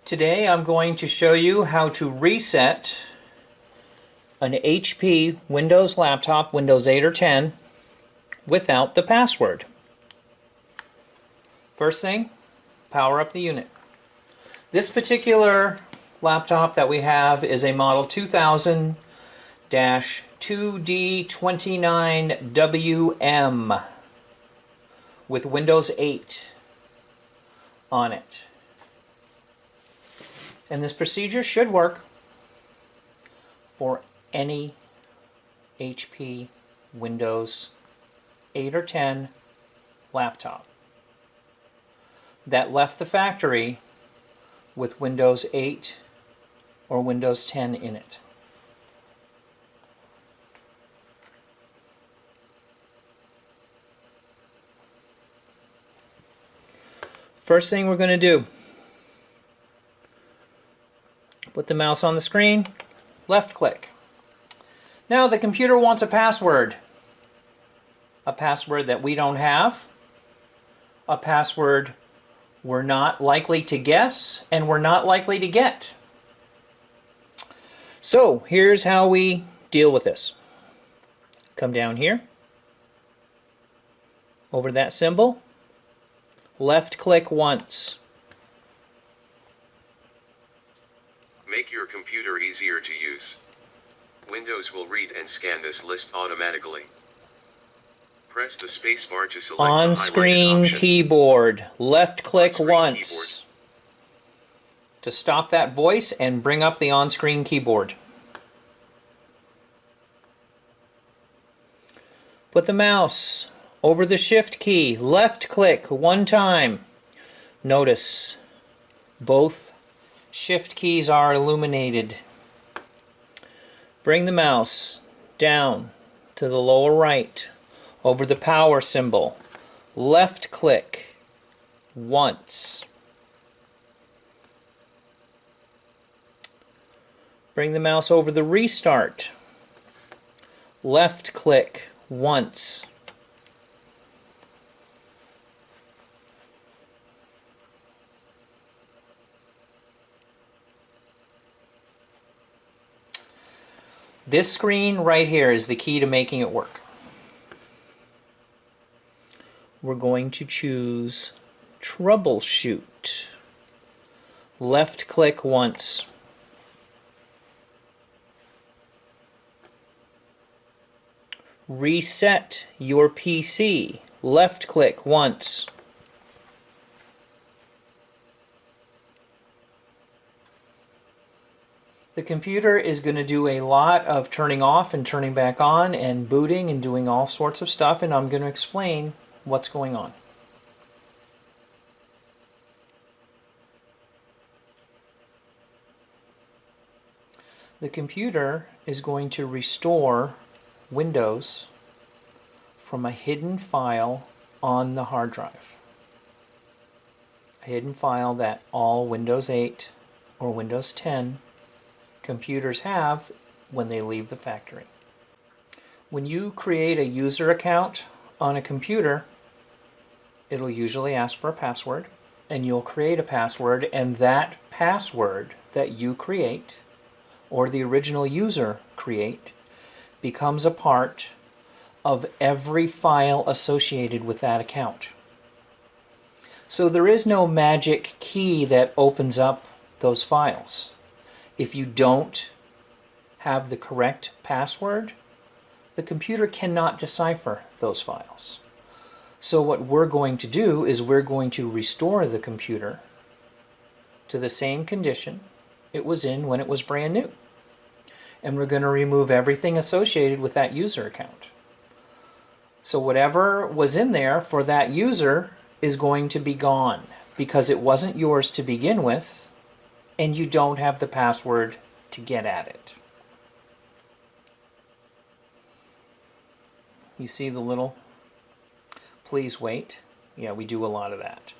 Today I'm going to show you how to reset an HP Windows laptop, Windows 8 or 10, without the password. First thing, power up the unit. This particular laptop that we have is a model 2000-2D29WM with Windows 8 on it. And this procedure should work for any HP Windows 8 or 10 laptop that left the factory with Windows 8 or Windows 10 in it. First thing we're going to do, put the mouse on the screen, left click. Now the computer wants a password that we don't have, a password we're not likely to guess, and we're not likely to get. So here's how we deal with this. Come down here, over that symbol, left click once. Make your computer easier to use. Windows will read and scan this list automatically. Press the space bar to select the highlighted On-screen option. keyboard, left click On-screen once to stop that voice and bring up the on-screen keyboard. Put the mouse over the shift key, left click one time. Notice both shift keys are illuminated. Bring the mouse down to the lower right over the power symbol. Left click once. Bring the mouse over the restart. Left click once. This screen right here is the key to making it work. We're going to choose Troubleshoot. Left click once. Reset your PC. Left click once. The computer is going to do a lot of turning off and turning back on and booting and doing all sorts of stuff, and I'm going to explain what's going on. The computer is going to restore Windows from a hidden file on the hard drive. A hidden file that all Windows 8 or Windows 10 computers have when they leave the factory. When you create a user account on a computer, it'll usually ask for a password, and you'll create a password, and that password that you create or the original user create becomes a part of every file associated with that account. So there is no magic key that opens up those files. If you don't have the correct password, the computer cannot decipher those files. So what we're going to do is we're going to restore the computer to the same condition it was in when it was brand new. And we're going to remove everything associated with that user account. So whatever was in there for that user is going to be gone because it wasn't yours to begin with, and you don't have the password to get at it. You see the little please wait? Yeah, we do a lot of that.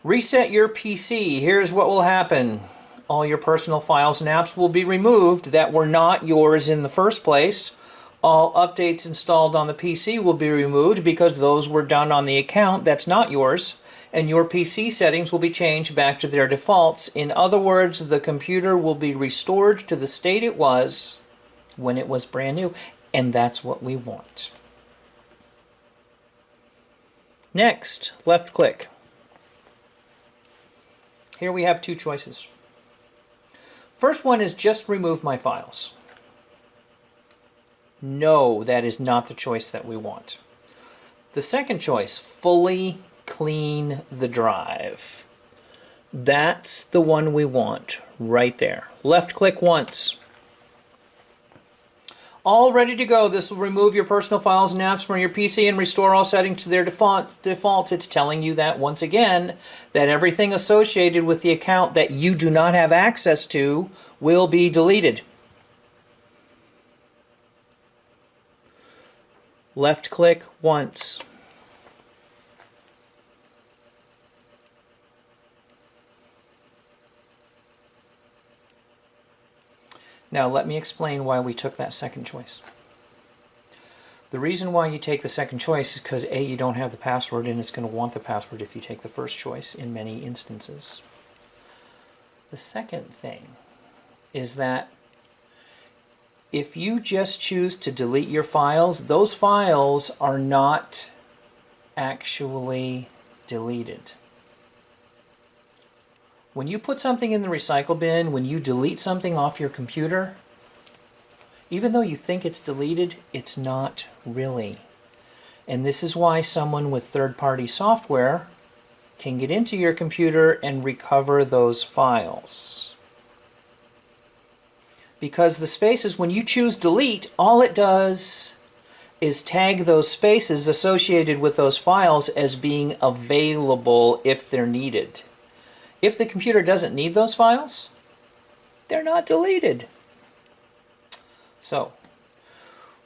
Reset your PC. Here's what will happen. All your personal files and apps will be removed that were not yours in the first place. All updates installed on the PC will be removed because those were done on the account that's not yours, and your PC settings will be changed back to their defaults. In other words, the computer will be restored to the state it was when it was brand new, and that's what we want. Next, left click. Here we have two choices. First one is just remove my files. No, that is not the choice that we want. The second choice, fully clean the drive. That's the one we want right there. Left click once. All ready to go. This will remove your personal files and apps from your PC and restore all settings to their defaults. It's telling you that once again, that everything associated with the account that you do not have access to will be deleted. Left click once. Now let me explain why we took that second choice. The reason why you take the second choice is because A, you don't have the password, and it's going to want the password if you take the first choice in many instances. The second thing is that if you just choose to delete your files, those files are not actually deleted. When you put something in the recycle bin, when you delete something off your computer, even though you think it's deleted, it's not really. And this is why someone with third-party software can get into your computer and recover those files. Because the spaces, when you choose delete, all it does is tag those spaces associated with those files as being available if they're needed. If the computer doesn't need those files, they're not deleted. So,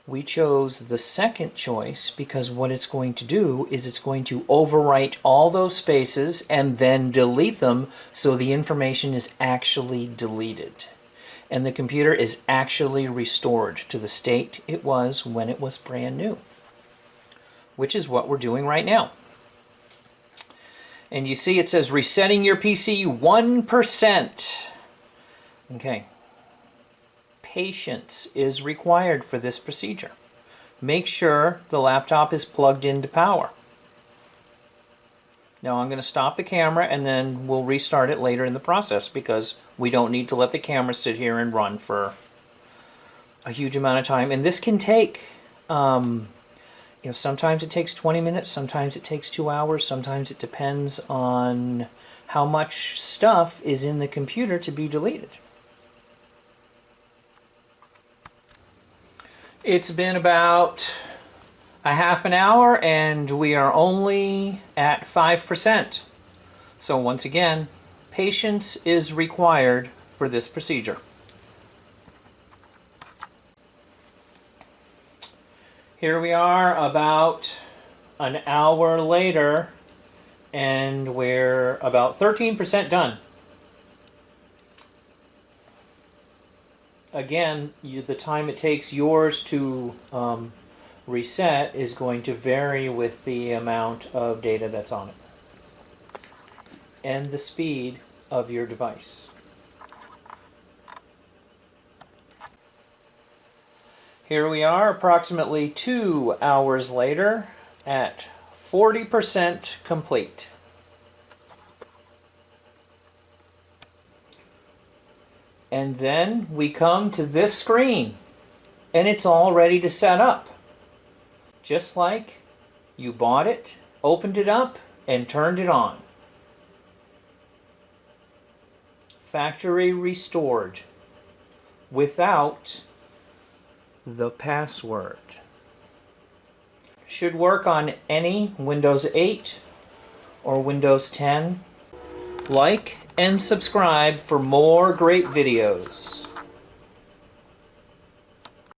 we chose the second choice because what it's going to do is it's going to overwrite all those spaces and then delete them so the information is actually deleted. And the computer is actually restored to the state it was when it was brand new, which is what we're doing right now. And you see it says resetting your PC 1%. Okay. Patience is required for this procedure. Make sure the laptop is plugged into power. Now I'm going to stop the camera and then we'll restart it later in the process because we don't need to let the camera sit here and run for a huge amount of time. And this can take, sometimes it takes 20 minutes, sometimes it takes 2 hours, sometimes it depends on how much stuff is in the computer to be deleted. It's been about a half an hour and we are only at 5%. So once again, patience is required for this procedure. Here we are about an hour later and we're about 13% done. Again, the time it takes yours to reset is going to vary with the amount of data that's on it and the speed of your device. Here we are approximately 2 hours later at 40% complete. And then we come to this screen and it's all ready to set up. Just like you bought it, opened it up, and turned it on. Factory restored without the password. Should work on any Windows 8 or Windows 10. Like and subscribe for more great videos.